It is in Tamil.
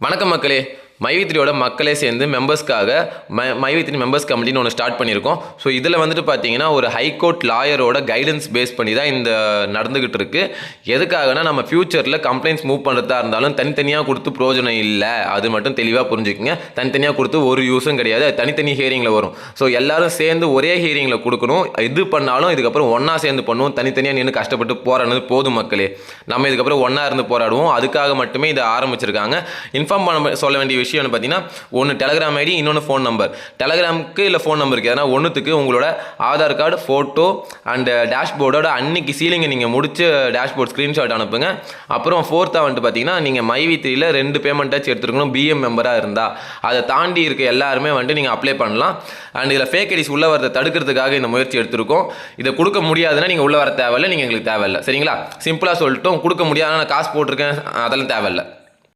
வணக்கம் மக்களே. மைவி3யோட மக்களே சேர்ந்து மெம்பர்ஸ்க்காக மைவி3 மெம்பர்ஸ் கமிட்டின்னு ஒன்று ஸ்டார்ட் பண்ணியிருக்கோம். ஸோ இதில் வந்துட்டு பார்த்தீங்கன்னா ஒரு ஹைகோர்ட் லாயரோட கைடன்ஸ் பேஸ் பண்ணி தான் இந்த நடந்துக்கிட்டு இருக்கு. எதுக்காகனா நம்ம ஃபியூச்சரில் கம்ப்ளைண்ட்ஸ் மூவ் பண்ணுறதா இருந்தாலும் தனித்தனியாக கொடுத்து பிரயோஜனம் இல்லை. அது மட்டும் தெளிவாக புரிஞ்சுக்குங்க. தனித்தனியாக கொடுத்து ஒரு யூஸும் கிடையாது. அது தனித்தனி ஹியரிங்கில் வரும். ஸோ எல்லாரும் சேர்ந்து ஒரே ஹியரிங்கில் கொடுக்கணும். இது பண்ணாலும் இதுக்கப்புறம் ஒன்றா சேர்ந்து பண்ணுவோம். தனித்தனியாக நின்று கஷ்டப்பட்டு போராடுறது போதும் மக்களே. நம்ம இதுக்கப்புறம் ஒன்றா இருந்து போராடுவோம். அதுக்காக மட்டுமே இதை ஆரம்பிச்சிருக்காங்க. இன்ஃபார்ம் பண்ண சொல்ல வேண்டிய விஷயம் பார்த்தீங்கன்னா, ஒன்று டெலகிராம் ஐடி, இன்னொன்று ஃபோன் நம்பர். டெலகிராமுக்கு இல்லை ஃபோன் நம்பருக்கு எதனா ஒன்றுத்துக்கு உங்களோட ஆதார் கார்டு, ஃபோட்டோ அண்ட் டேஷ்போர்டோட அன்னைக்கு சீலிங்கை நீங்கள் முடிச்சு டேஷ்போர்ட் ஸ்க்ரீன்ஷாட் அனுப்புங்க. அப்புறம் ஃபோர்த்தாக வந்துட்டு பார்த்தீங்கன்னா, நீங்கள் மைவி3யில் 2 பேமெண்ட்டாச்சும் எடுத்துருக்கணும். பிஎம் மெம்பராக இருந்தால் அதை தாண்டி இருக்க எல்லாருமே வந்துட்டு நீங்கள் அப்ளை பண்ணலாம். அண்ட் இதில் ஃபேக் ஐடிஸ் உள்ள வரதை தடுக்கிறதுக்காக இந்த முயற்சி எடுத்திருக்கோம். இதை கொடுக்க முடியாதுன்னா நீங்கள் உள்ள வர தேவையில்லை. நீங்கள் எங்களுக்கு தேவையில்லை. சரிங்களா? சிம்பிளாக சொல்லிட்டோம். கொடுக்க முடியாதுன்னா நான் காசு போட்டிருக்கேன், அதெல்லாம் தேவையில்லை.